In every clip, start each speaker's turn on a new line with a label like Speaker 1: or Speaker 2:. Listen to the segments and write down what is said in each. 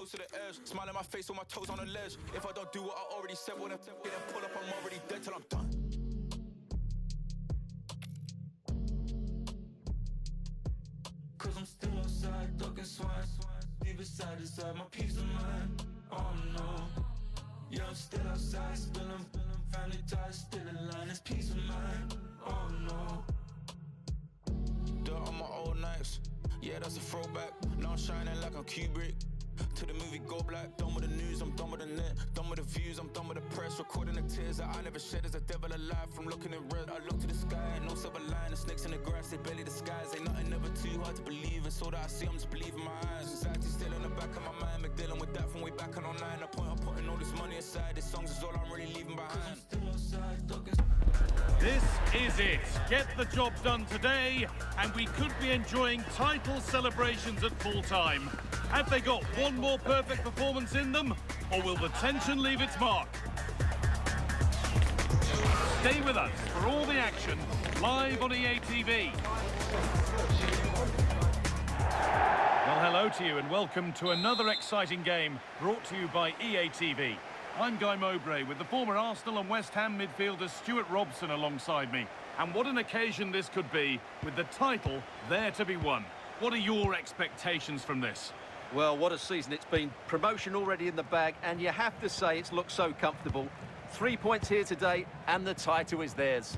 Speaker 1: close to the edge. Smiling my face with my toes on the ledge. If I don't do what I already said, when I then pull up, I'm already dead till I'm done. Cause I'm still outside, ducking swine. Leave side to side, my peace of mind. Oh no. Yeah, I'm still outside, spilling family ties, still in line, it's peace of mind. Oh no. Dirt on my old nights, yeah, that's a throwback. Now I'm shining like I'm Kubrick. To the movie Go Black, done with the news, I'm done with the net. Done with the views, I'm done with the press. Recording the tears that I never shed as a devil alive. From looking in red, I look to the sky and no silver line. The snakes in the grass, they barely disguise. Ain't nothing ever too hard to believe. It's all that I see, I'm just believing my eyes. Anxiety still in the back of my mind. Been dealing with that from way back on online. The point of putting all this money aside. This songs is all I'm really leaving behind.
Speaker 2: This is it. Get the job done today, and we could be enjoying title celebrations at full time. Have they got one more perfect performance in them, or will the tension leave its mark? Stay with us for all the action, live on EA TV. Well, hello to you and welcome to another exciting game brought to you by EA TV. I'm Guy Mowbray with the former Arsenal and West Ham midfielder Stuart Robson alongside me. And what an occasion this could be, with the title there to be won. What are your expectations from this?
Speaker 3: Well, what a season it's been. Promotion already in the bag, and you have to say it's looked so comfortable. 3 points here today, and the title is theirs.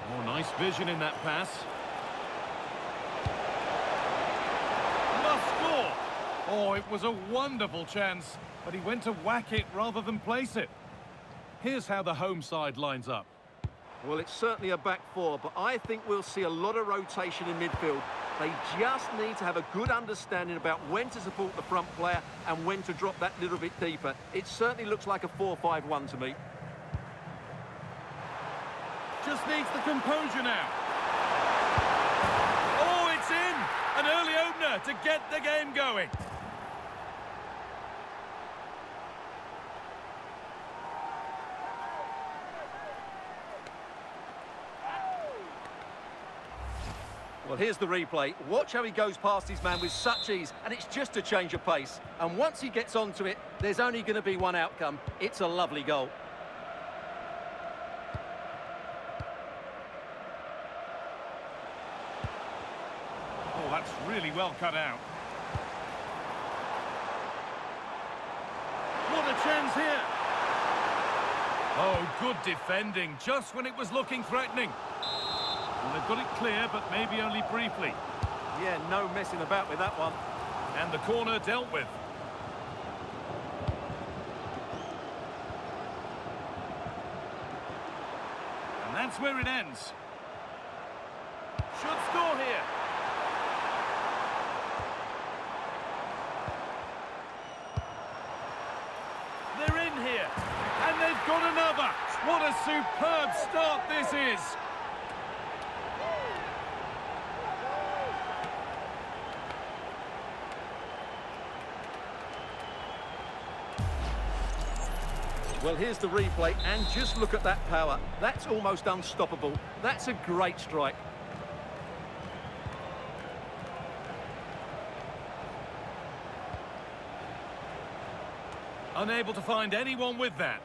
Speaker 2: Oh, nice vision in that pass. Must score! Oh, it was a wonderful chance, but he went to whack it rather than place it. Here's how the home side lines up.
Speaker 3: Well, it's certainly a back four, but I think we'll see a lot of rotation in midfield. They just need to have a good understanding about when to support the front player and when to drop that little bit deeper. It certainly looks like a 4-5-1 to me.
Speaker 2: Just needs the composure now. Oh, it's in! An early opener to get the game going.
Speaker 3: Well, here's the replay. Watch how he goes past his man with such ease, and it's just a change of pace. And once he gets onto it, there's only going to be one outcome. It's a lovely goal.
Speaker 2: Oh, that's really well cut out. What a chance here! Oh, good defending, just when it was looking threatening. Well, they've got it clear, but maybe only briefly.
Speaker 3: Yeah, no messing about with that one.
Speaker 2: And the corner dealt with. And that's where it ends. Should score here. They're in here. And they've got another. What a superb start this is.
Speaker 3: Well, here's the replay, and just look at that power. That's almost unstoppable. That's a great strike.
Speaker 2: Unable to find anyone with that.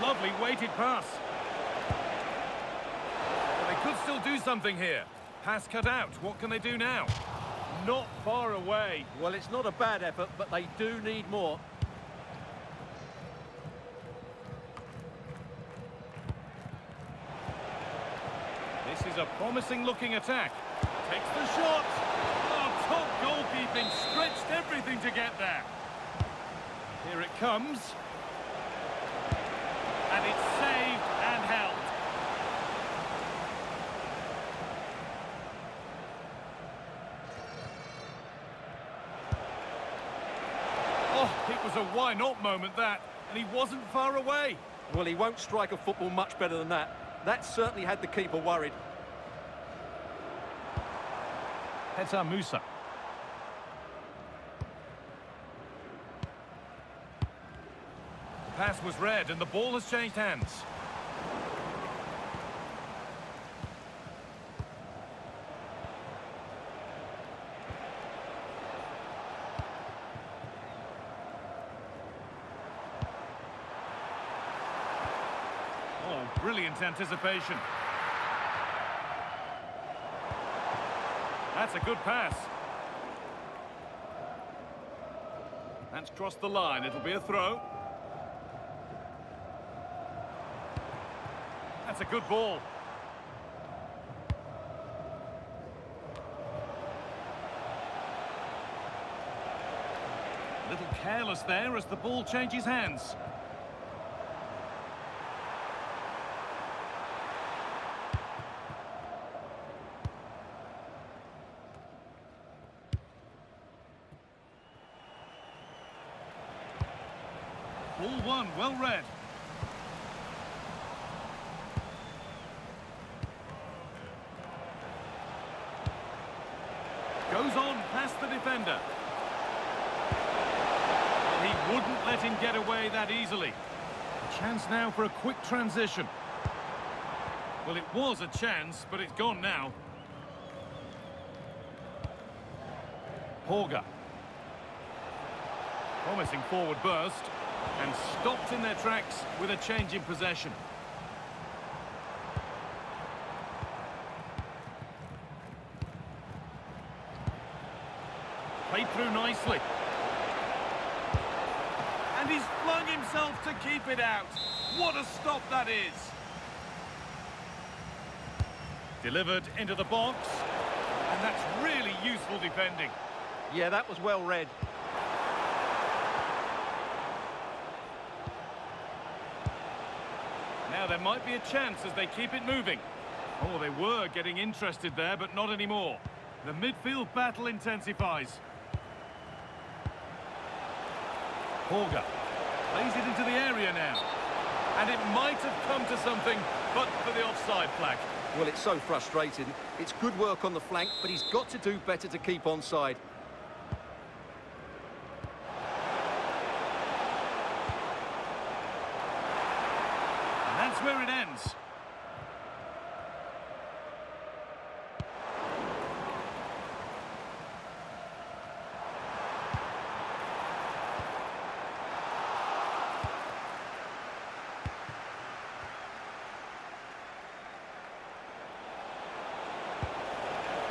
Speaker 2: Lovely weighted pass. Could still do something here. Pass cut out. What can they do now? Not far away.
Speaker 3: Well, it's not a bad effort, but they do need more.
Speaker 2: This is a promising looking attack. Takes the shot. Oh, top goalkeeping. Stretched everything to get there. Here it comes. And it's saved and held. It was a why-not moment, that, and he wasn't far away.
Speaker 3: Well, he won't strike a football much better than that. That certainly had the keeper worried.
Speaker 2: Petar Musa. That pass was read and the ball has changed hands. Oh, brilliant anticipation. That's a good pass. That's crossed the line. It'll be a throw. That's a good ball. A little careless there as the ball changes hands. Ball one, well read. Goes on past the defender. Well, he wouldn't let him get away that easily. A chance now for a quick transition. Well, it was a chance, but it's gone now. Horga. Promising forward burst. And stopped in their tracks with a change in possession. Played through nicely. And he's flung himself to keep it out. What a stop that is. Delivered into the box. And that's really useful defending.
Speaker 3: Yeah, that was well read.
Speaker 2: Now there might be a chance as they keep it moving. Oh, they were getting interested there, but not anymore. The midfield battle intensifies. Horga plays it into the area now. And it might have come to something, but for the offside flag.
Speaker 3: Well, it's so frustrating. It's good work on the flank, but he's got to do better to keep onside.
Speaker 2: That's where it ends.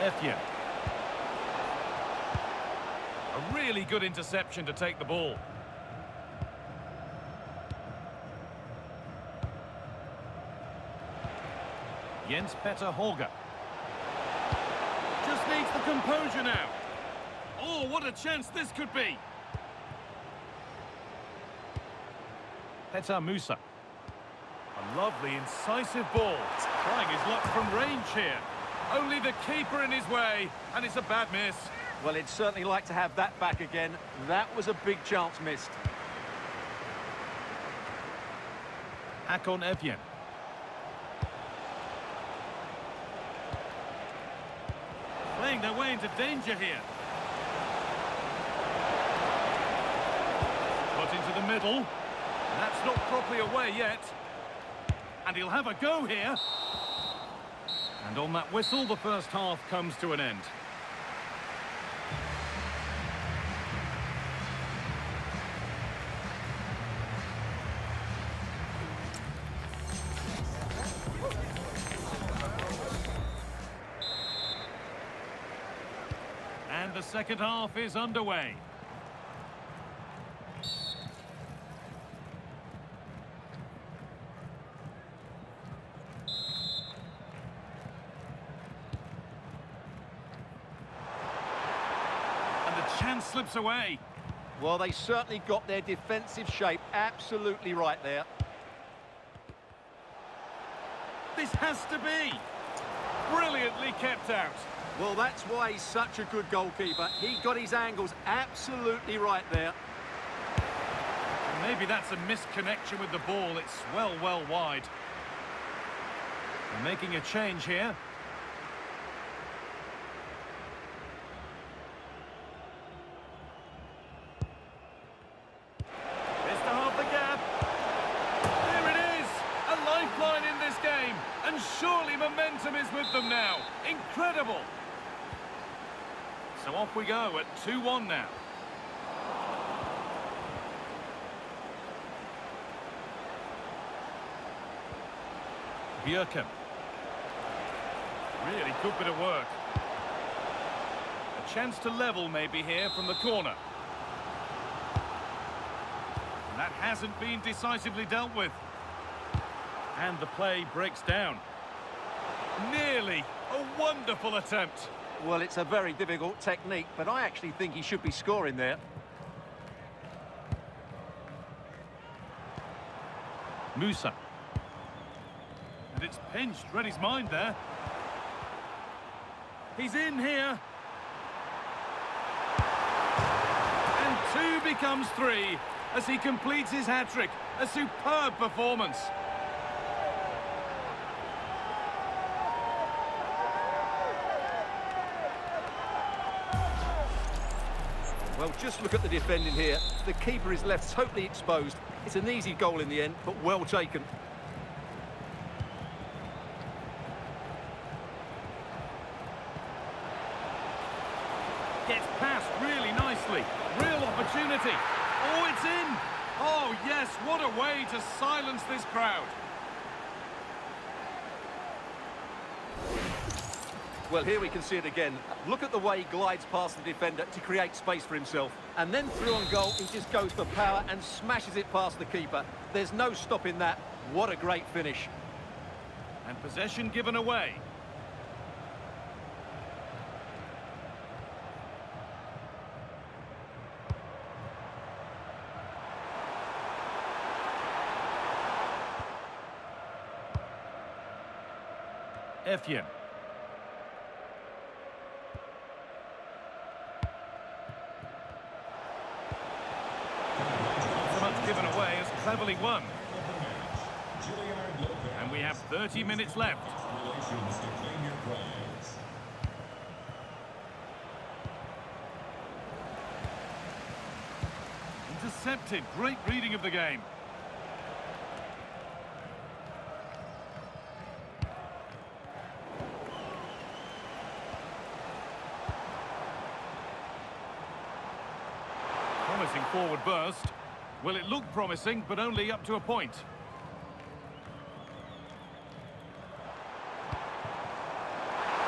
Speaker 2: Etienne. A really good interception to take the ball. Jens-Peter Horga. Just needs the composure now. Oh, what a chance this could be. Petar Musa. A lovely, incisive ball. Trying his luck from range here. Only the keeper in his way, and it's a bad miss.
Speaker 3: Well, he'd certainly like to have that back again. That was a big chance missed.
Speaker 2: Akon Etienne. Playing their way into danger here. Got into the middle. That's not properly away yet. And he'll have a go here. And on that whistle, the first half comes to an end. And the second half is underway. And the chance slips away.
Speaker 3: Well, they certainly got their defensive shape absolutely right there.
Speaker 2: This has to be. Brilliantly kept out.
Speaker 3: Well, that's why he's such a good goalkeeper. He got his angles absolutely right there.
Speaker 2: And maybe that's a misconnection with the ball. It's well wide. They're making a change here. It's to half the gap. Surely momentum is with them now. Incredible. So off we go at 2-1 now. Bjerken. Really good bit of work. A chance to level maybe here from the corner. And that hasn't been decisively dealt with. And the play breaks down. Nearly a wonderful attempt.
Speaker 3: Well, it's a very difficult technique, but I actually think he should be scoring there.
Speaker 2: Musa. And it's pinched, read his mind there. He's in here. And 2 becomes 3 as he completes his hat-trick. A superb performance.
Speaker 3: Well, just look at the defending here. The keeper is left totally exposed. It's an easy goal in the end, but well taken.
Speaker 2: Gets past really nicely. Real opportunity. Oh, it's in. Oh, yes, what a way to silence this crowd.
Speaker 3: Well, here we can see it again. Look at the way he glides past the defender to create space for himself. And then through on goal, he just goes for power and smashes it past the keeper. There's no stopping that. What a great finish.
Speaker 2: And possession given away. Efjen. Not so much given away as cleverly won. And we have 30 minutes left. Intercepted. Great reading of the game. Promising forward burst. Well, it looked promising, but only up to a point.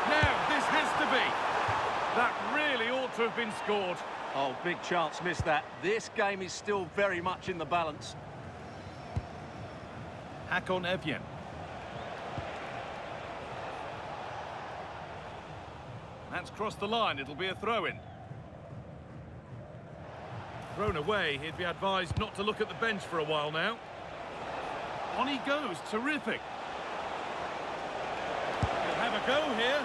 Speaker 2: Now, this has to be. That really ought to have been scored.
Speaker 3: Oh, big chance, missed that. This game is still very much in the balance.
Speaker 2: Haakon Efjen. That's crossed the line. It'll be a throw-in. Thrown away, he'd be advised not to look at the bench for a while now. On he goes, terrific. He'll have a go here.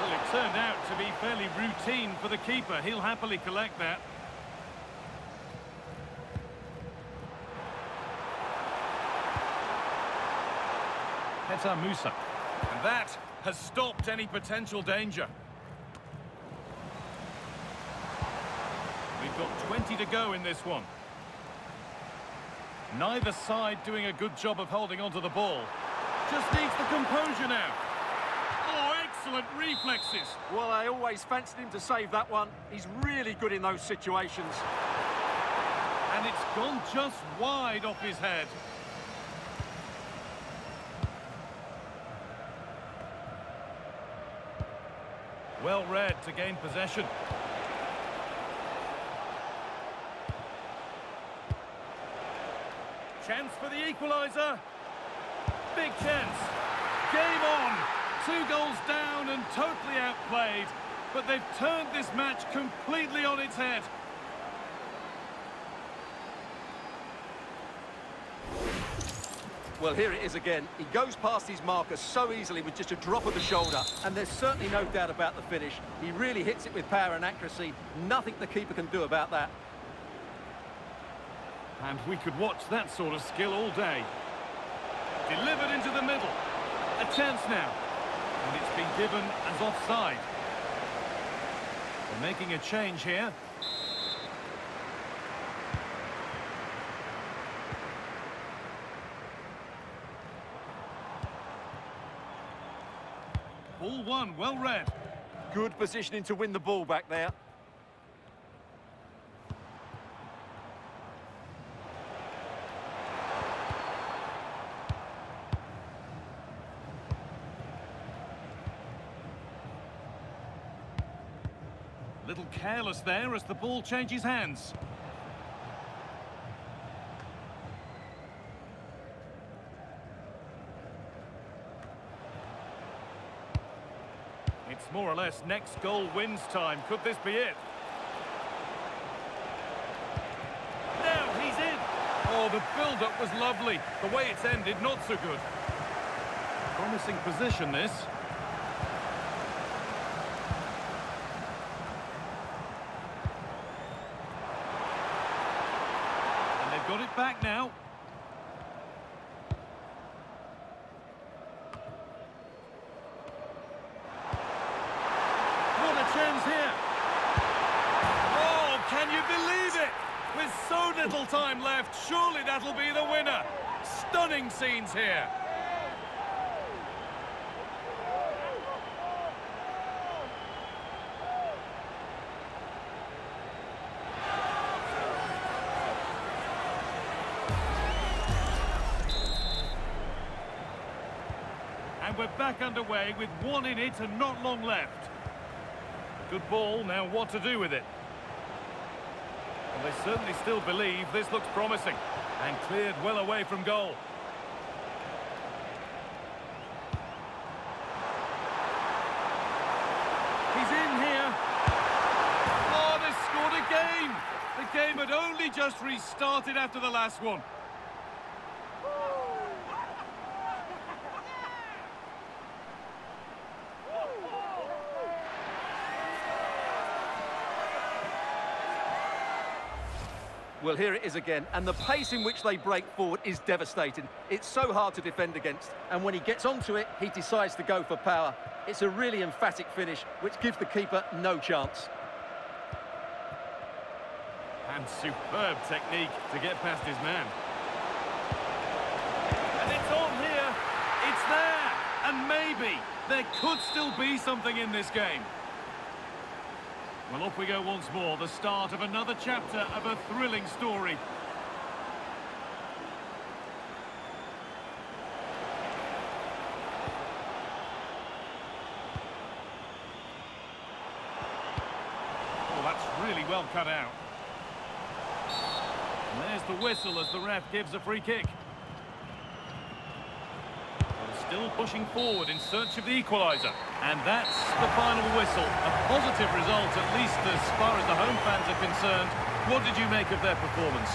Speaker 2: Well, it turned out to be fairly routine for the keeper. He'll happily collect that. Petar Musa. And that has stopped any potential danger. We've got 20 to go in this one. Neither side doing a good job of holding onto the ball. Just needs the composure now. Oh, excellent reflexes.
Speaker 3: Well, I always fancied him to save that one. He's really good in those situations.
Speaker 2: And it's gone just wide off his head. Well read to gain possession. Chance for the equaliser. Big chance. Game on. 2 goals down and totally outplayed. But they've turned this match completely on its head.
Speaker 3: Well, here it is again. He goes past his marker so easily with just a drop of the shoulder. And there's certainly no doubt about the finish. He really hits it with power and accuracy. Nothing the keeper can do about that.
Speaker 2: And we could watch that sort of skill all day. Delivered into the middle. A chance now. And it's been given as offside. They're making a change here. well won, well read.
Speaker 3: Good positioning to win the ball back there.
Speaker 2: A little careless there as the ball changes hands. It's more or less next goal wins time. Could this be it? Now he's in. Oh, the build-up was lovely. The way it's ended, not so good. Promising position, this. And they've got it back now. Chance here. Oh, can you believe it? With so little time left, surely that'll be the winner. Stunning scenes here. And we're back underway with one in it and not long left. Good ball, now what to do with it? Well, they certainly still believe this looks promising. And cleared well away from goal. He's in here. Oh, they scored again! The game had only just restarted after the last one.
Speaker 3: Well, here it is again, and the pace in which they break forward is devastating. It's so hard to defend against, and when he gets onto it, he decides to go for power. It's a really emphatic finish, which gives the keeper no chance.
Speaker 2: And superb technique to get past his man. And it's on here. It's there. And maybe there could still be something in this game. Well, off we go once more, the start of another chapter of a thrilling story. Oh, that's really well cut out. And there's the whistle as the ref gives a free kick. Still pushing forward in search of the equaliser. And that's the final whistle. A positive result, at least as far as the home fans are concerned. What did you make of their performance?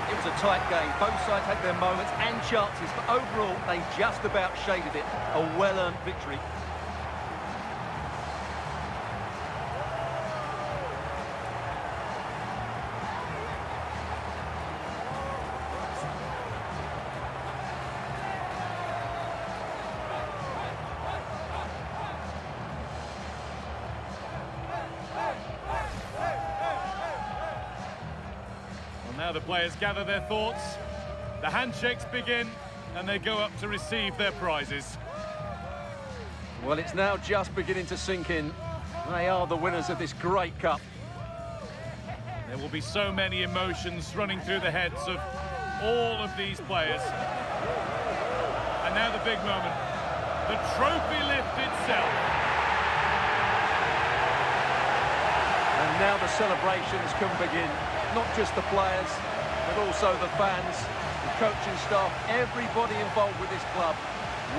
Speaker 3: It was a tight game. Both sides had their moments and chances, but overall, they just about shaded it. A well-earned victory.
Speaker 2: Now the players gather their thoughts, the handshakes begin, and they go up to receive their prizes.
Speaker 3: Well, it's now just beginning to sink in. They are the winners of this great cup.
Speaker 2: There will be so many emotions running through the heads of all of these players. And now the big moment, the trophy lift itself.
Speaker 3: And now the celebrations can begin. Not just the players, but also the fans, the coaching staff, everybody involved with this club.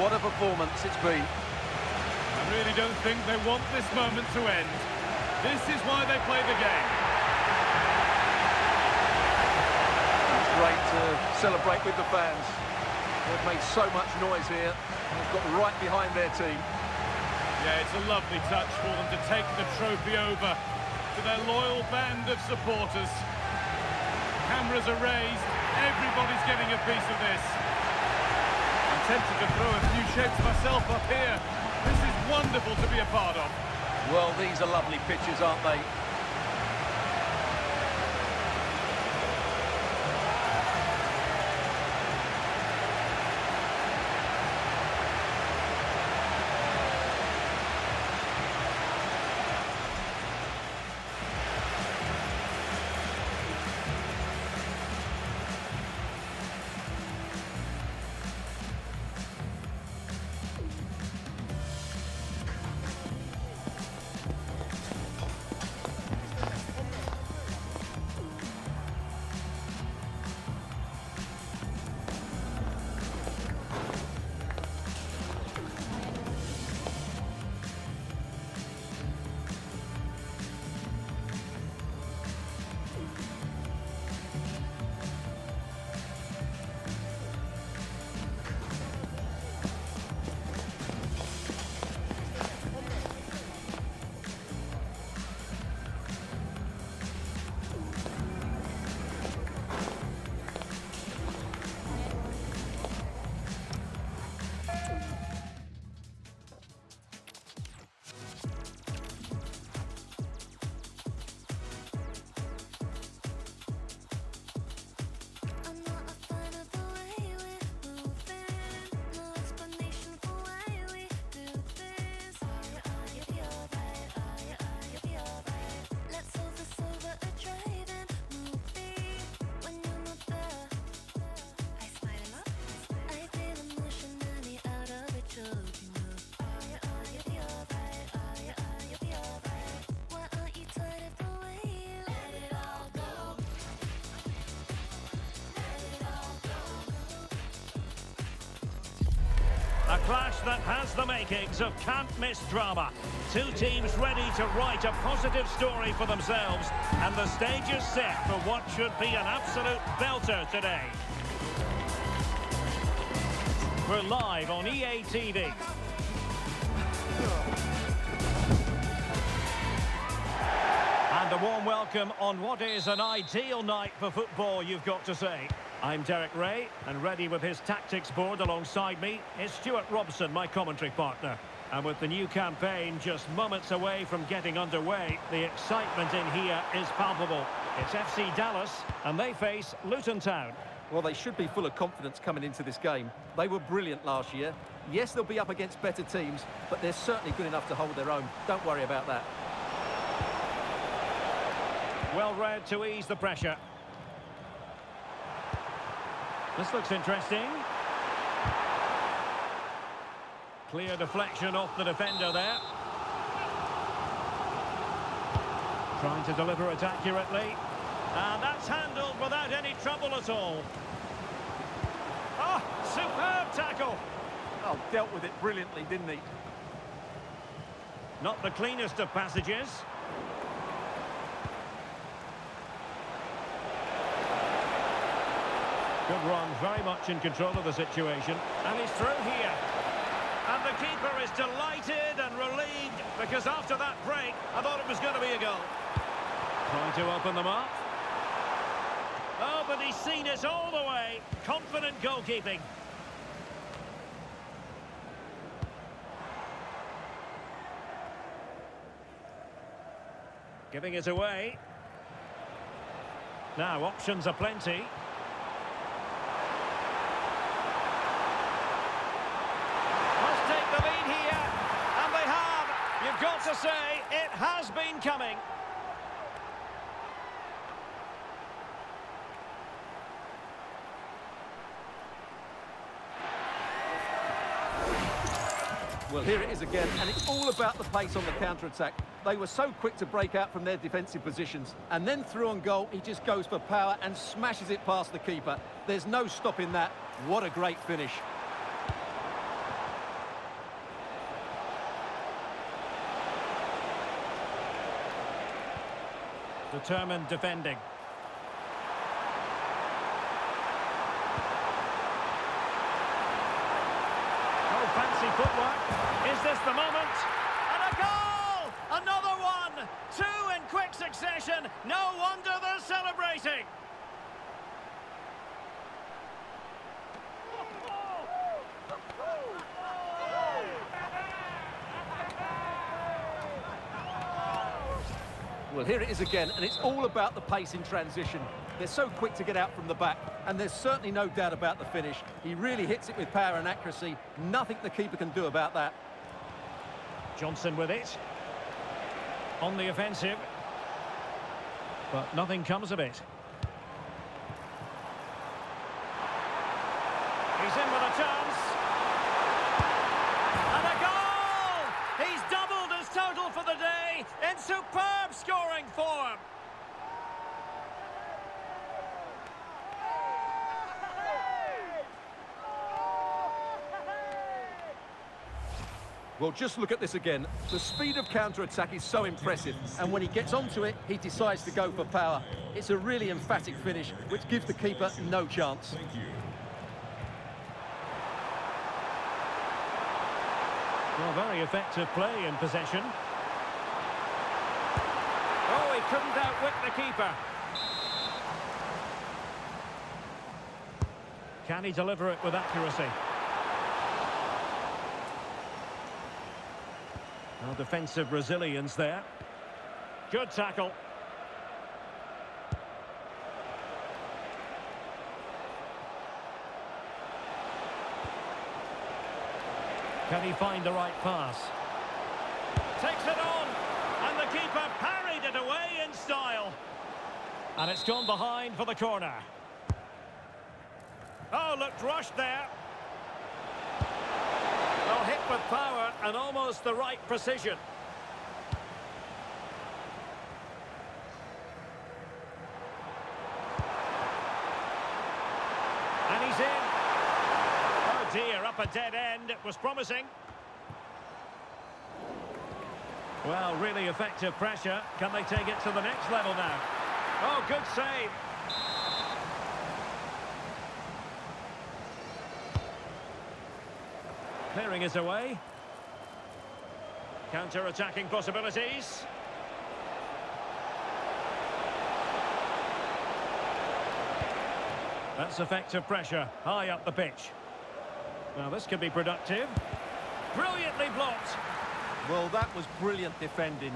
Speaker 3: What a performance it's been.
Speaker 2: I really don't think they want this moment to end. This is why they play the game.
Speaker 3: It's great to celebrate with the fans. They've made so much noise here. They've got right behind their team.
Speaker 2: Yeah, it's a lovely touch for them to take the trophy over to their loyal band of supporters. Cameras are raised, everybody's getting a piece of this. I'm tempted to throw a few shapes myself up here. This is wonderful to be a part of.
Speaker 3: Well, these are lovely pictures, aren't they?
Speaker 4: A clash that has the makings of can't-miss drama. Two teams ready to write a positive story for themselves, and the stage is set for what should be an absolute belter today. We're live on EA TV. And a warm welcome on what is an ideal night for football, you've got to say. I'm Derek Ray, and ready with his tactics board alongside me is Stuart Robson, my commentary partner. And with the new campaign just moments away from getting underway, the excitement in here is palpable. It's FC Dallas, and they face Luton Town.
Speaker 3: Well, they should be full of confidence coming into this game. They were brilliant last year. Yes, they'll be up against better teams, but they're certainly good enough to hold their own. Don't worry about that.
Speaker 4: Well read to ease the pressure. This looks interesting. Clear deflection off the defender there. Trying to deliver it accurately. And that's handled without any trouble at all. Oh, superb tackle.
Speaker 3: Oh, dealt with it brilliantly, didn't he?
Speaker 4: Not the cleanest of passages. Good run, very much in control of the situation. And he's through here. And the keeper is delighted and relieved, because after that break, I thought it was going to be a goal. Trying to open them up. Oh, but he's seen it all the way. Confident goalkeeping. Giving it away. Now, options are plenty. Must take the lead here. And they have. You've got to say, it has been coming.
Speaker 3: Well, here it is again, and it's all about the pace on the counter-attack. They were so quick to break out from their defensive positions, and then through on goal, he just goes for power and smashes it past the keeper. There's no stopping that. What a great finish.
Speaker 4: Determined defending. Oh, fancy footwork. Is this the moment? And a goal! Another one! Two in quick succession. No wonder they're celebrating.
Speaker 3: Well, here it is again, and it's all about the pace in transition. They're so quick to get out from the back, and there's certainly no doubt about the finish. He really hits it with power and accuracy. Nothing the keeper can do about that.
Speaker 4: Johnson with it. On the offensive. But nothing comes of it. He's in with a chance. And a goal! He's doubled his total for the day in superb scoring form.
Speaker 3: Well, just look at this again. The speed of counter-attack is so impressive, and when he gets onto it, he decides to go for power. It's a really emphatic finish, which gives the keeper no chance.
Speaker 4: Well, very effective play in possession. Oh, he couldn't outwit the keeper. Can he deliver it with accuracy? Well, defensive resilience there. Good tackle. Can he find the right pass? Takes it on, and the keeper parried it away in style. And it's gone behind for the corner. Oh, looked rushed there. Well, hit with power and almost the right precision. And he's in. Oh dear, a up a dead end. It was promising. Well, really effective pressure. Can they take it to the next level now? Oh, good save. Clearing is away. Counter-attacking possibilities. That's effective pressure, high up the pitch. Now this could be productive. Brilliantly blocked.
Speaker 3: Well, that was brilliant defending.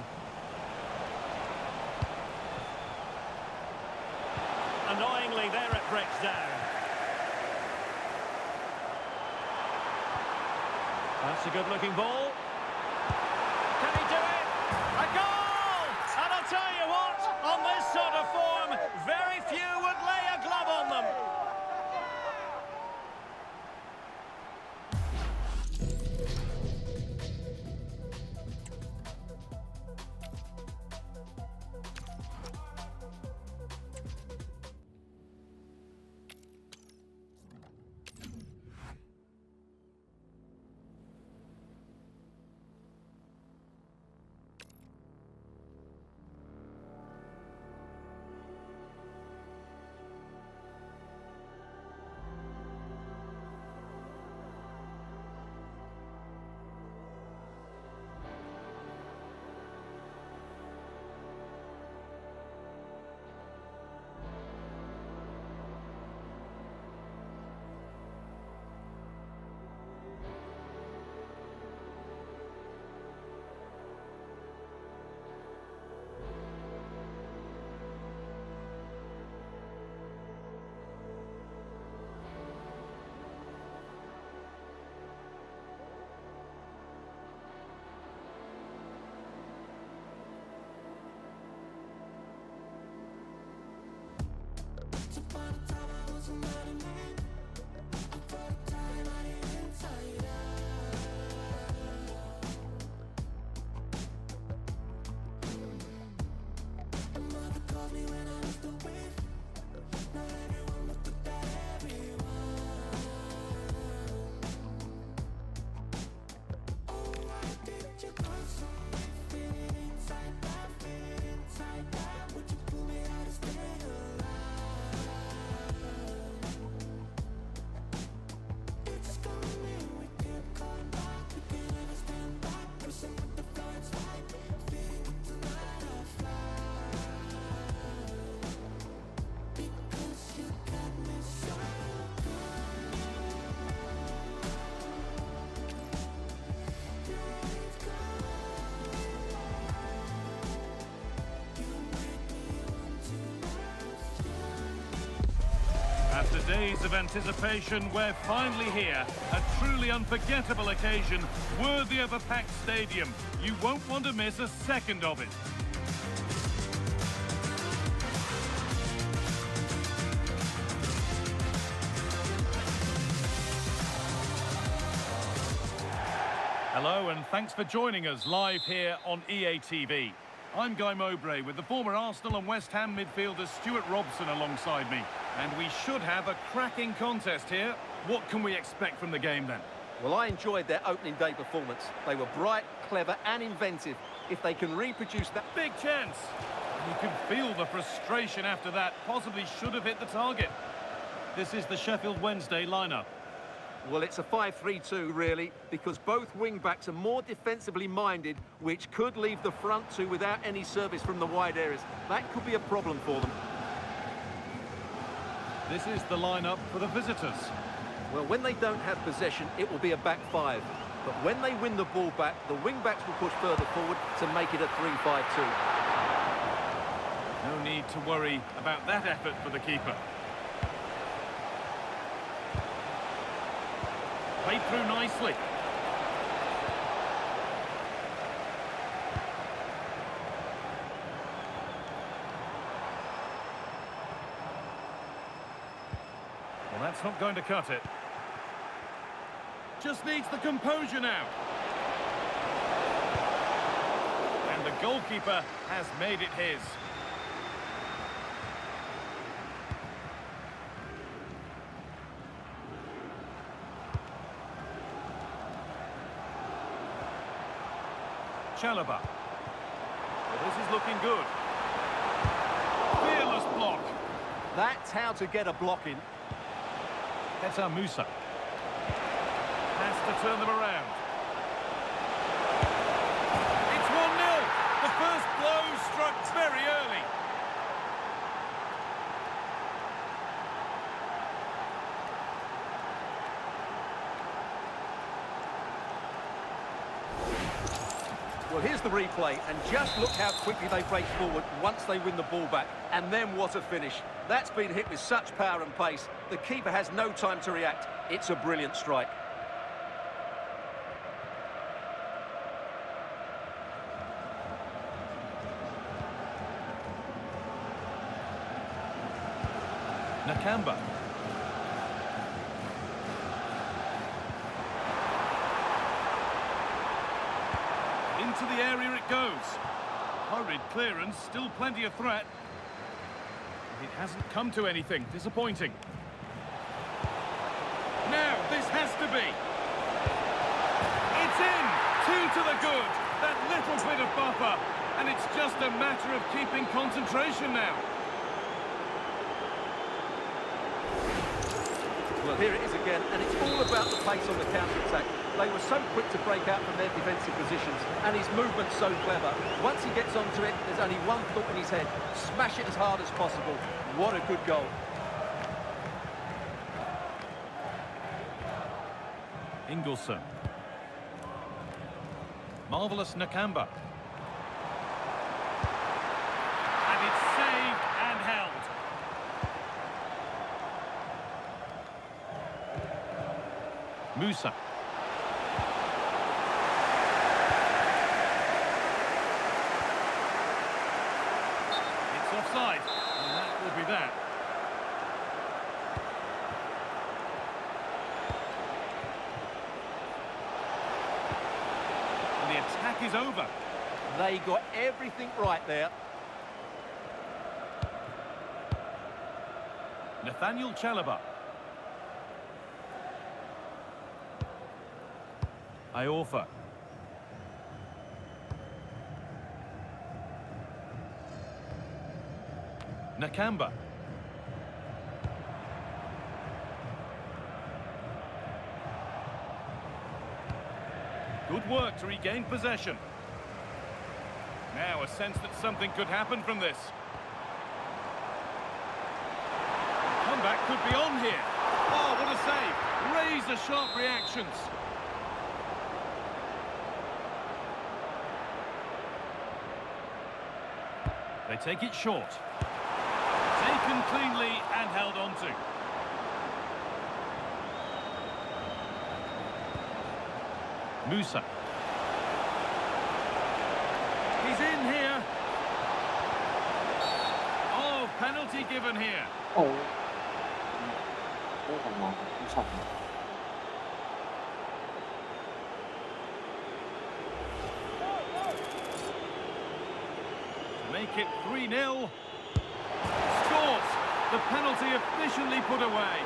Speaker 4: Annoyingly, there it breaks down. That's a good-looking ball. Can he do it? A goal! And I'll tell you what, on this sort of form, very few would lay a glove on them.
Speaker 2: After days of anticipation, we're finally here. A truly unforgettable occasion, worthy of a packed stadium. You won't want to miss a second of it. Hello and thanks for joining us live here on EA TV. I'm Guy Mowbray with the former Arsenal and West Ham midfielder Stuart Robson alongside me. And we should have a cracking contest here. What can we expect from the game then?
Speaker 3: Well, I enjoyed their opening day performance. They were bright, clever and inventive. If they can reproduce that...
Speaker 2: Big chance! You can feel the frustration after that. Possibly should have hit the target. This is the Sheffield Wednesday lineup.
Speaker 3: Well, it's a 5-3-2, really, because both wing-backs are more defensively minded, which could leave the front two without any service from the wide areas. That could be a problem for them.
Speaker 2: This is the lineup for the visitors.
Speaker 3: Well, when they don't have possession, it will be a back five. But when they win the ball back, the wing-backs will push further forward to make it a 3-5-2.
Speaker 2: No need to worry about that effort for the keeper. Played through nicely. Well, that's not going to cut it. Just needs the composure now. And the goalkeeper has made it his. Chalobah. Well, this is looking good. Fearless block.
Speaker 3: That's how to get a block in.
Speaker 2: Etta Musa. Has to turn them around. It's 1-0. The first blow struck very early.
Speaker 3: Well, here's the replay, and just look how quickly they break forward once they win the ball back. And then what a finish. That's been hit with such power and pace. The keeper has no time to react. It's a brilliant strike.
Speaker 2: Nakamba. Into the area it goes. Hurried clearance, still plenty of threat. It hasn't come to anything. Disappointing. Now, this has to be. It's in! 2 to the good. That little bit of buffer. And it's just a matter of keeping concentration now.
Speaker 3: Well, here it is again, and it's all about the pace on the counter-attack. They were so quick to break out from their defensive positions, and his movement's so clever. Once he gets onto it, there's only one thought in his head: smash it as hard as possible. What a good goal.
Speaker 2: Ingelsson. Marvellous Nakamba. And it's saved and held. Musa. It's offside, and that will be that. And the attack is over.
Speaker 3: They got everything right there.
Speaker 2: Nathaniel Chalobah. Iorfa. Nakamba. Good work to regain possession. Now a sense that something could happen from this. Comeback could be on here. Oh, what a save. Razor-sharp reactions. They take it short. Taken cleanly and held on to. Musa. He's in here. Oh, penalty given here.
Speaker 5: 어. 잠깐만, 괜찮아.
Speaker 2: Make it 3-0. Scores. The penalty efficiently put away.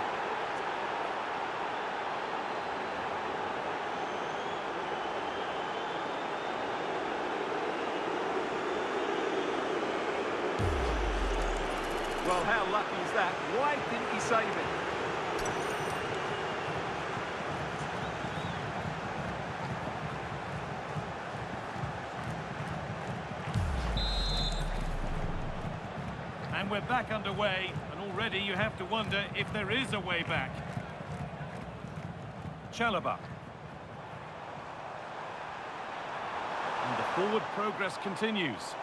Speaker 3: Well, how lucky is that? Why didn't he save it?
Speaker 2: And we're back underway, and already you have to wonder if there is a way back. Chalobah. And the forward progress continues.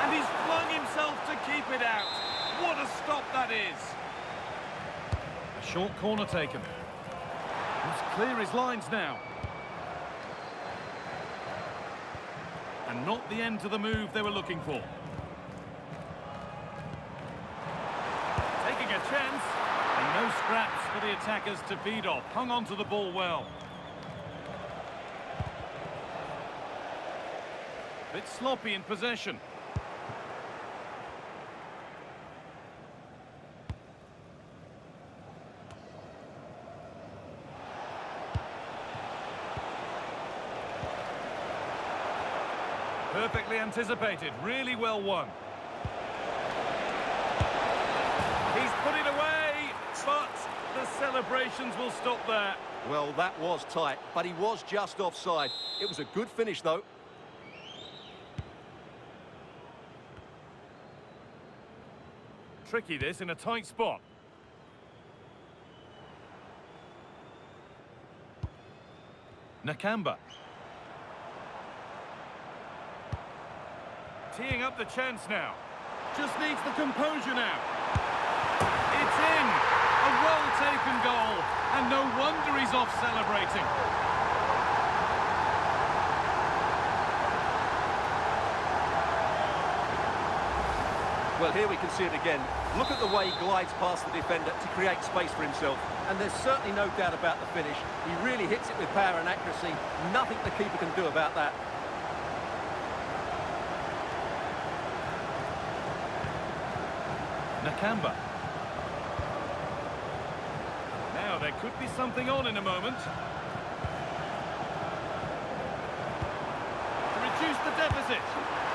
Speaker 2: And he's flung himself to keep it out. What a stop that is. A short corner taken. Must clear his lines now. And not the end to the move they were looking for. Taking a chance. And no scraps for the attackers to feed off. Hung on to the ball well. Bit sloppy in possession. perfectly anticipated. Really well won. He's put it away, but the celebrations will stop there.
Speaker 3: Well, that was tight, but he was just offside. It was a good finish, though.
Speaker 2: Tricky this in a tight spot. Nakamba. Teeing up the chance now. Just needs the composure now. It's in! A well-taken goal. And no wonder he's off celebrating.
Speaker 3: Well, here we can see it again. Look at the way he glides past the defender to create space for himself. And there's certainly no doubt about the finish. He really hits it with power and accuracy. Nothing the keeper can do about that.
Speaker 2: Nakamba. Now, there could be something on in a moment. To reduce the deficit.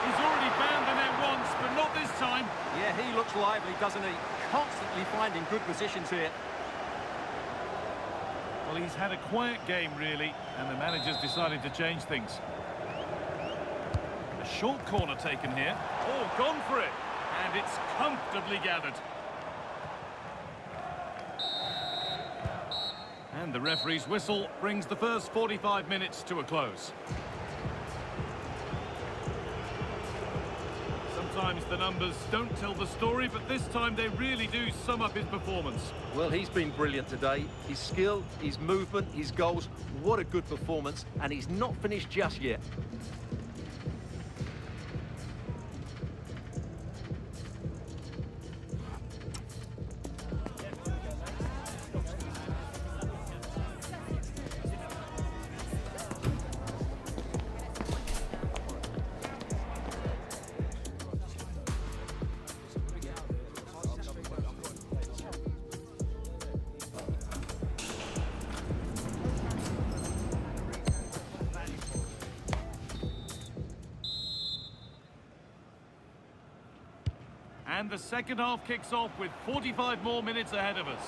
Speaker 2: He's already found the net once, but not this time.
Speaker 3: Yeah, he looks lively, doesn't he? Constantly finding good positions here.
Speaker 2: Well, he's had a quiet game, really, and the manager's decided to change things. A short corner taken here. Oh, gone for it. And it's comfortably gathered. And the referee's whistle brings the first 45 minutes to a close. Sometimes the numbers don't tell the story, but this time they really do sum up his performance.
Speaker 3: Well, he's been brilliant today. His skill, his movement, his goals, what a good performance. And he's not finished just yet.
Speaker 2: And the second half kicks off with 45 more minutes ahead of us.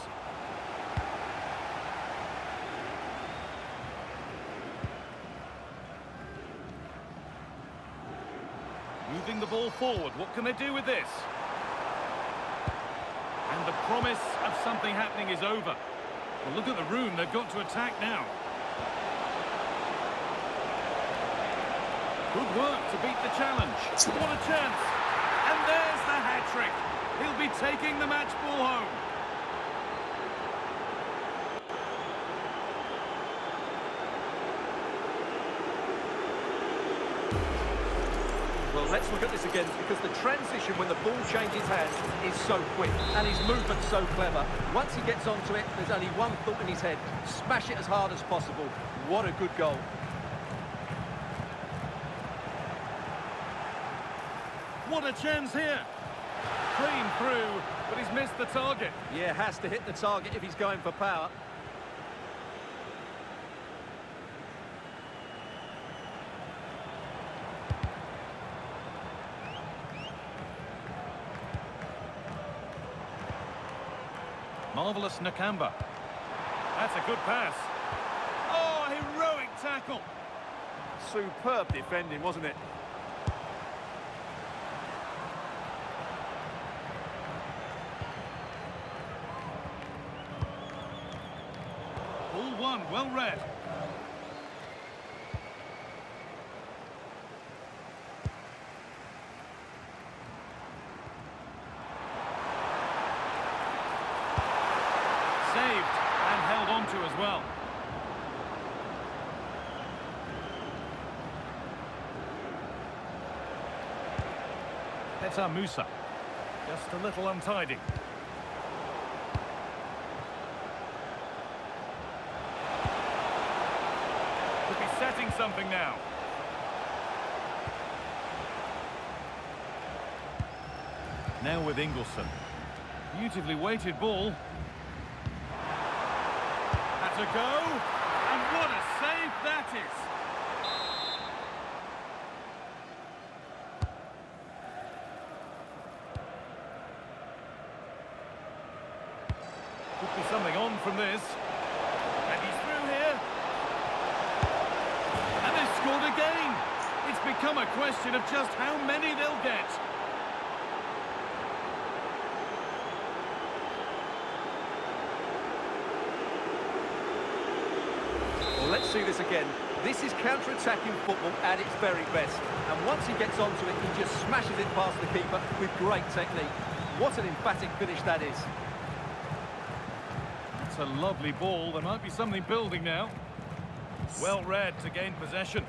Speaker 2: Moving the ball forward, what can they do with this? And the promise of something happening is over. Well, look at the room they've got to attack now. Good work to beat the challenge. What a chance! And there's the hat-trick. He'll be taking the match ball home.
Speaker 3: Well, let's look at this again, because the transition when the ball changes hands is so quick, and his movement's so clever. Once he gets onto it, there's only one thought in his head: smash it as hard as possible. What a good goal.
Speaker 2: What a chance here. Clean through, but he's missed the target.
Speaker 3: Yeah, has to hit the target if he's going for power.
Speaker 2: Marvellous Nakamba. That's a good pass. Oh, heroic tackle.
Speaker 3: Superb defending, wasn't it?
Speaker 2: Ball one, well read. Saved and held on to as well. Petar Musa. Just a little untidy. Could be setting something now. Now with Ingelsson. Beautifully weighted ball. Had to go. And what a save that is. Could be something on from this. And he's through here. And they've scored again. It's become a question of just how many they'll get.
Speaker 3: Well, let's see this again. This is counter-attacking football at its very best. And once he gets onto it, he just smashes it past the keeper with great technique. What an emphatic finish that is.
Speaker 2: It's a lovely ball. There might be something building now. Well read to gain possession.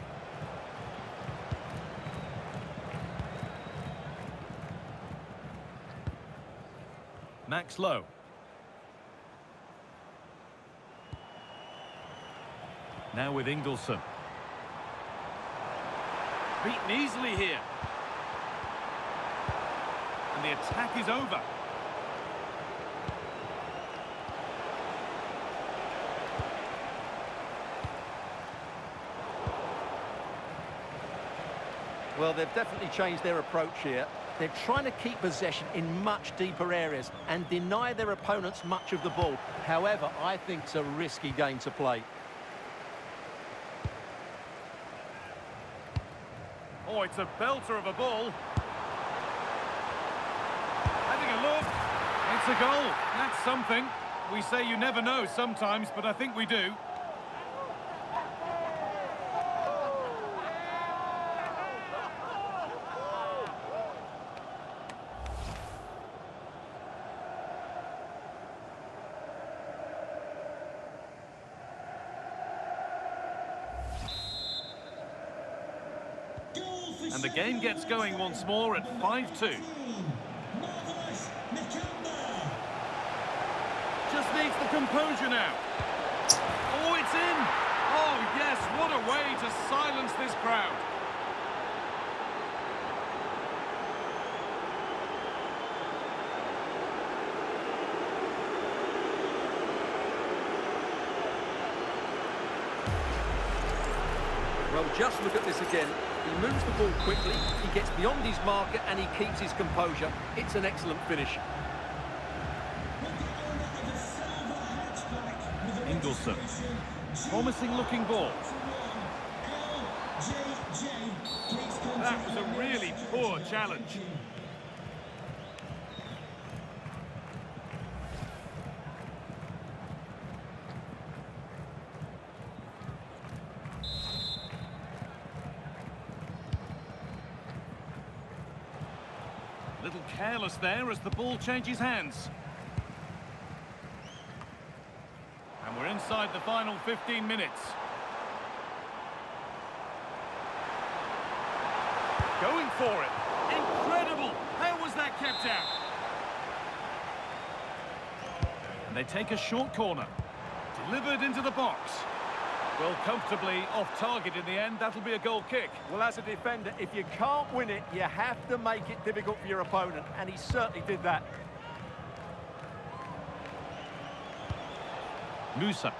Speaker 2: Max Lowe. Now with Ingelsson. Beaten easily here. And the attack is over.
Speaker 3: Well, they've definitely changed their approach here. They're trying to keep possession in much deeper areas and deny their opponents much of the ball. However, I think it's a risky game to play.
Speaker 2: Oh, it's a belter of a ball. Having a look. It's a goal. That's something. We say you never know sometimes, but I think we do. And the game gets going once more at 5-2. Just needs the composure now. Oh, it's in! Oh, yes, what a way to silence this crowd.
Speaker 3: Well, just look at this again. He moves the ball quickly, he gets beyond his marker and he keeps his composure. It's an excellent finish.
Speaker 2: Ingelsson. Promising looking ball. That was a really poor challenge. A little careless there as the ball changes hands. And we're inside the final 15 minutes. Going for it. Incredible! How was that kept out? And they take a short corner. Delivered into the box. Well, comfortably off target in the end. That'll be a goal kick.
Speaker 3: Well, as a defender, if you can't win it, you have to make it difficult for your opponent, and he certainly did that.
Speaker 2: Musa.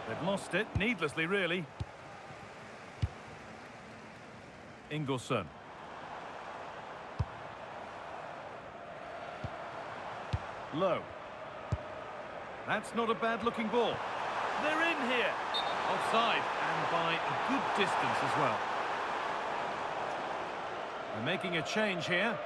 Speaker 2: They've lost it, needlessly, really. Ingelsson. Low. That's not a bad-looking ball. They're in here. Offside, and by a good distance as well. They're making a change here.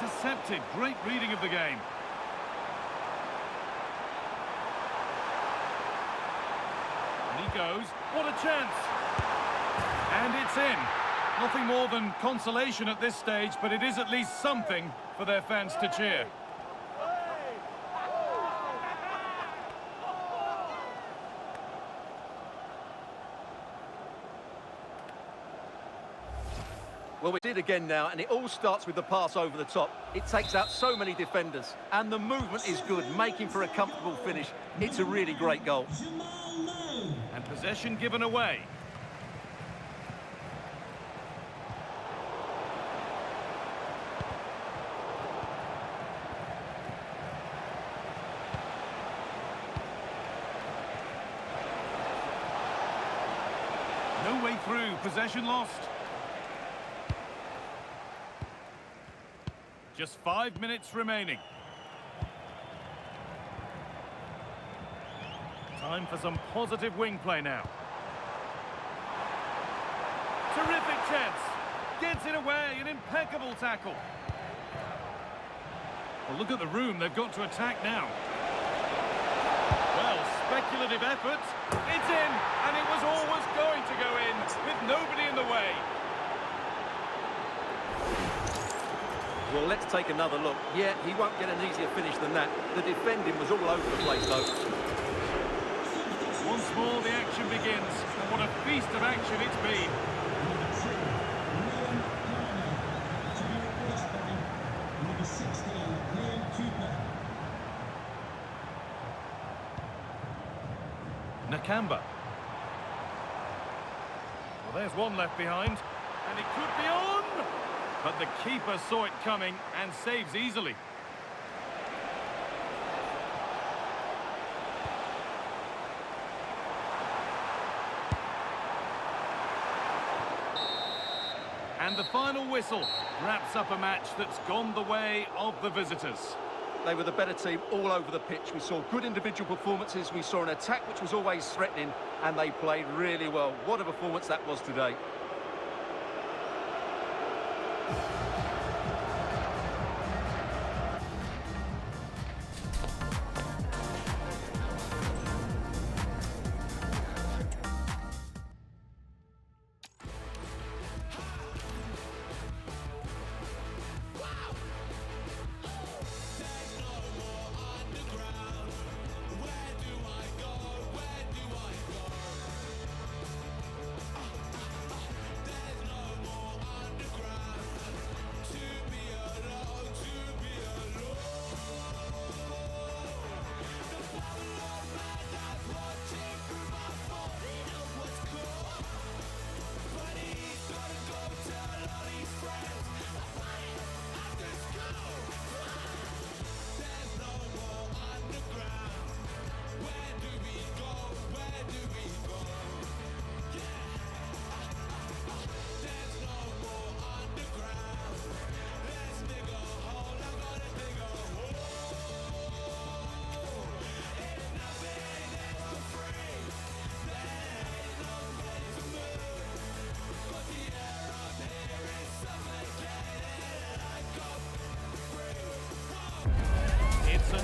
Speaker 2: Intercepted. Great reading of the game. And he goes. What a chance! And it's in. Nothing more than consolation at this stage, but it is at least something for their fans to cheer.
Speaker 3: Well, we did again now, and it all starts with the pass over the top. It takes out so many defenders, and the movement is good, making for a comfortable finish. It's a really great goal.
Speaker 2: And possession given away. No way through, possession lost. Just 5 minutes remaining. Time for some positive wing play now. Terrific chance. Gets it away, an impeccable tackle. Well, look at the room they've got to attack now. Well, speculative effort. It's in, and it was always going to go in, with nobody in the way.
Speaker 3: Well, let's take another look. Yeah, he won't get an easier finish than that. The defending was all over the place, though.
Speaker 2: Once more, the action begins, and what a feast of action it's been. Nakamba. Well, there's one left behind, and it could be on! But the keeper saw it coming and saves easily. And the final whistle wraps up a match that's gone the way of the visitors.
Speaker 3: They were the better team all over the pitch. We saw good individual performances. We saw an attack which was always threatening, and they played really well. What a performance that was today.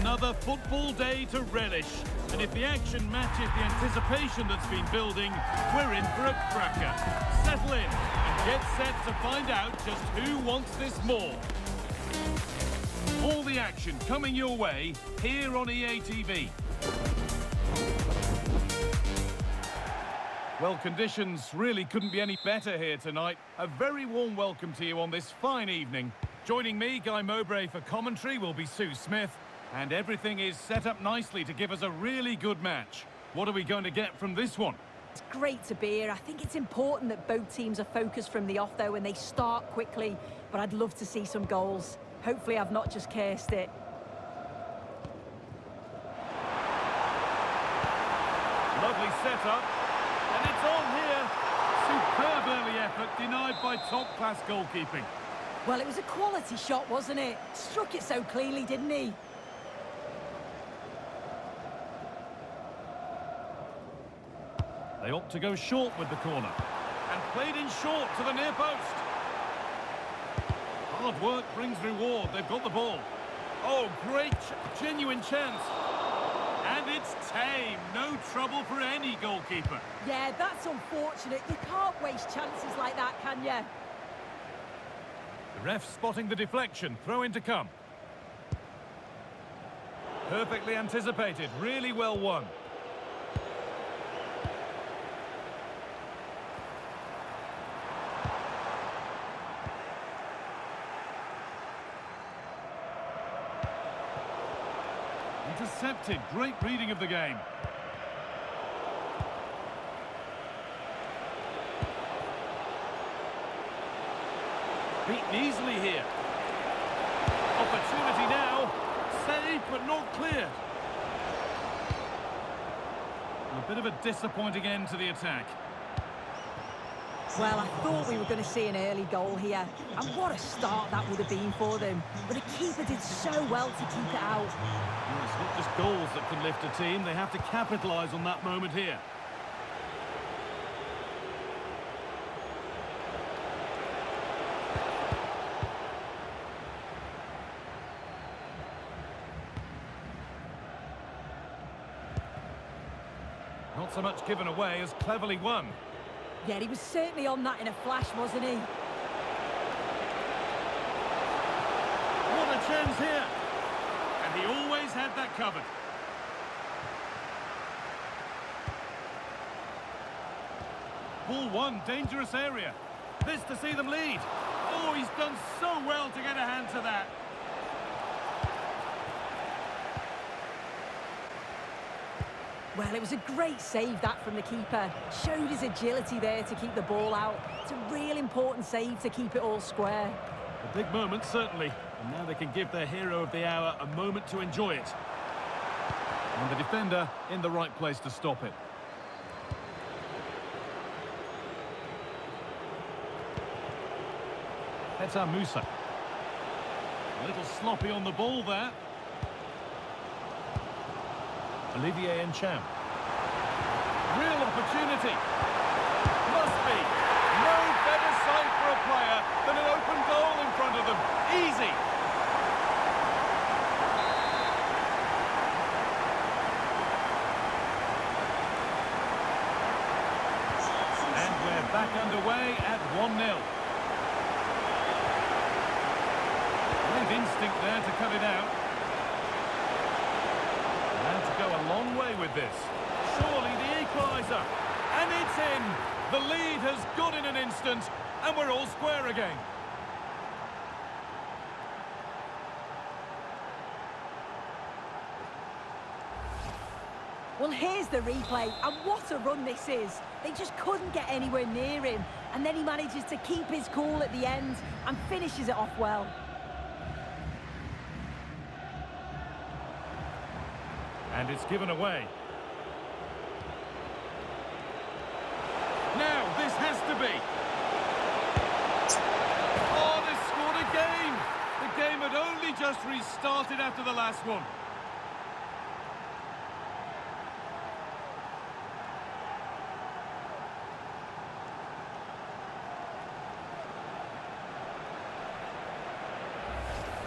Speaker 2: Another football day to relish, and if the action matches the anticipation that's been building, we're in for a cracker. Settle in and get set to find out just who wants this more. All the action coming your way here on EA TV. Well, conditions really couldn't be any better here tonight. A very warm welcome to you on this fine evening. Joining me, Guy Mowbray, for commentary will be Sue Smith. And everything is set up nicely to give us a really good match. What are we going to get from this one?
Speaker 5: It's great to be here. I think it's important that both teams are focused from the off, though, and they start quickly. But I'd love to see some goals. Hopefully I've not just cursed it.
Speaker 2: Lovely setup. And it's on here. Superb early effort, denied by top-class goalkeeping.
Speaker 5: Well, it was a quality shot, wasn't it? Struck it so cleanly, didn't he?
Speaker 2: They opt to go short with the corner. And played in short to the near post. Hard work brings reward. They've got the ball. Oh, great, genuine chance. And it's tame. No trouble for any goalkeeper.
Speaker 5: Yeah, that's unfortunate. You can't waste chances like that, can you?
Speaker 2: The ref spotting the deflection. Throw in to come. Perfectly anticipated. Really well won. Intercepted. Great reading of the game. Beaten easily here. Opportunity now. Saved but not cleared. A bit of a disappointing end to the attack.
Speaker 5: Well, I thought we were going to see an early goal here, and what a start that would have been for them. But the keeper did so well to keep it out.
Speaker 2: Well, it's not just goals that can lift a team, they have to capitalise on that moment here. Not so much given away as cleverly won.
Speaker 5: Yeah, he was certainly on that in a flash, wasn't he?
Speaker 2: What a chance here! And he always had that covered. Ball one, dangerous area. This to see them lead. Oh, he's done so well to get a hand to that.
Speaker 5: Well, it was a great save, that, from the keeper. Showed his agility there to keep the ball out. It's a real important save to keep it all square.
Speaker 2: A big moment, certainly. And now they can give their hero of the hour a moment to enjoy it. And the defender in the right place to stop it. Petar Musa. A little sloppy on the ball there. Olivier Ntcham. Real opportunity. Must be. No better sight for a player than an open goal in front of them. Easy. And we're back underway at 1-0. Great instinct there to cut it out. And to go a long way with this. Surely the equaliser. And it's in. The lead has gone in an instant, and we're all square again.
Speaker 5: Well, here's the replay, and what a run this is. They just couldn't get anywhere near him, and then he manages to keep his cool at the end and finishes it off well.
Speaker 2: And it's given away. Now, this has to be. Oh, they scored again. The game had only just restarted after the last one.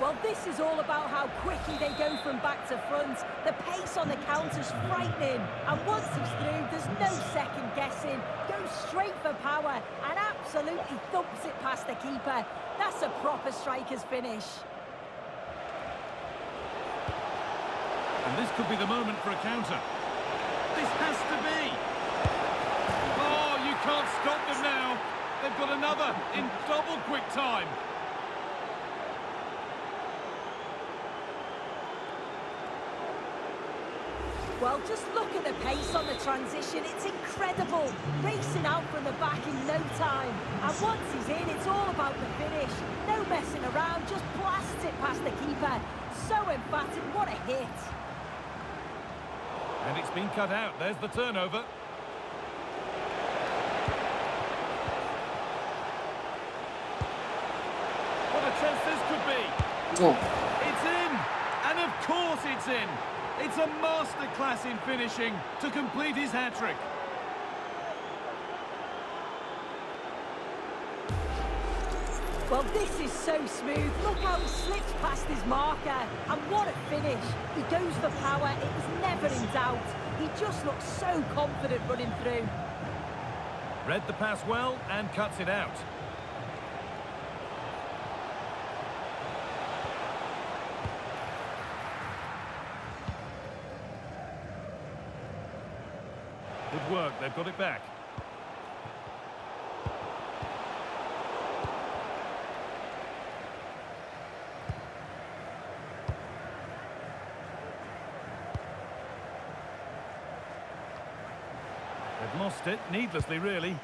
Speaker 5: Well, this is all about how quickly they go from back to front. The pace on the counter's frightening. And once he's through, there's no second guessing. Goes straight for power and absolutely thumps it past the keeper. That's a proper striker's finish.
Speaker 2: And this could be the moment for a counter. This has to be. Oh, you can't stop them now. They've got another in double quick time.
Speaker 5: Well, just look at the pace on the transition. It's incredible. Racing out from the back in no time. And once he's in, it's all about the finish. No messing around, just blasts it past the keeper. So emphatic, what a hit.
Speaker 2: And it's been cut out. There's the turnover. What a chance this could be. It's in. And of course it's in. It's a masterclass in finishing to complete his hat-trick.
Speaker 5: Well, this is so smooth. Look how he slips past his marker. And what a finish. He goes for power. It was never in doubt. He just looks so confident running through.
Speaker 2: Read the pass well and cuts it out. Good work, they've got it back. They've lost it, needlessly really.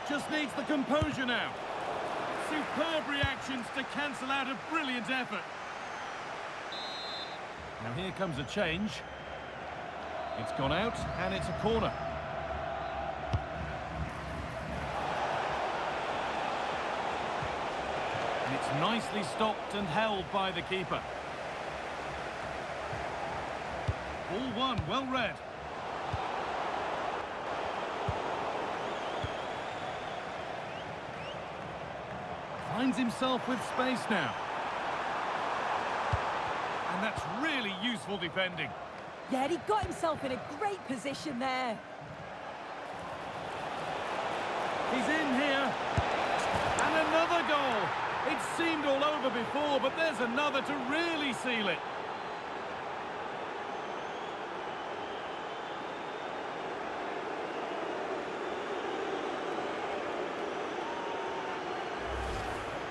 Speaker 2: Just needs the composure now. Superb reactions to cancel out a brilliant effort. Now here comes a change. It's gone out, and it's a corner. nicely stopped and held by the keeper. Ball one, well read. Finds himself with space now. And that's really useful defending.
Speaker 5: Yeah, he got himself in a great position there.
Speaker 2: He's in here. And another goal. It seemed all over before, but there's another to really seal it.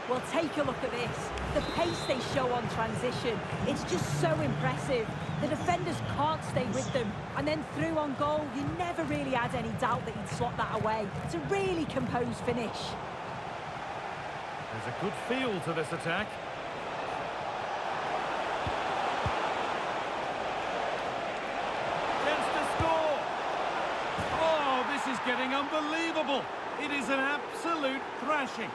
Speaker 5: Well, take a look at this. The pace they show on transition, it's just so impressive. The defenders can't stay with them. And then through on goal, you never really had any doubt that he'd slot that away. It's a really composed finish.
Speaker 2: There's a good feel to this attack. Chance to score! Oh, this is getting unbelievable. It is an absolute thrashing.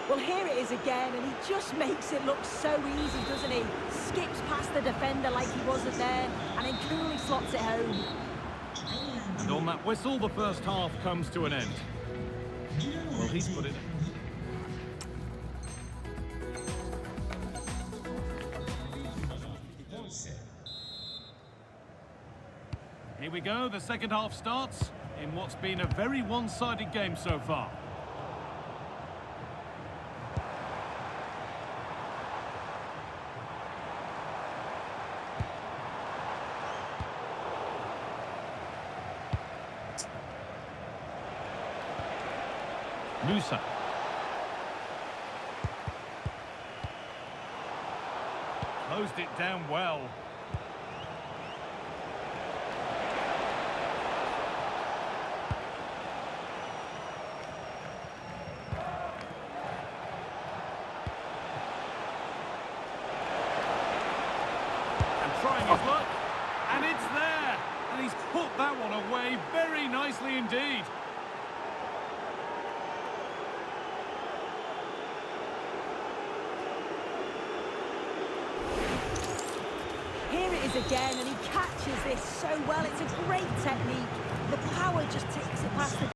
Speaker 5: Well, here it is again, and he just makes it look so easy, doesn't he? Skips past the defender like he wasn't there, and then coolly slots it home.
Speaker 2: And on that whistle, the first half comes to an end. Well, he's put it... Here we go, the second half starts in what's been a very one-sided game so far. Musa. Closed it down well. And trying his luck. And it's there. And he's put that one away very nicely indeed.
Speaker 5: Here it is again, and he catches this so well. It's a great technique. The power just takes it past the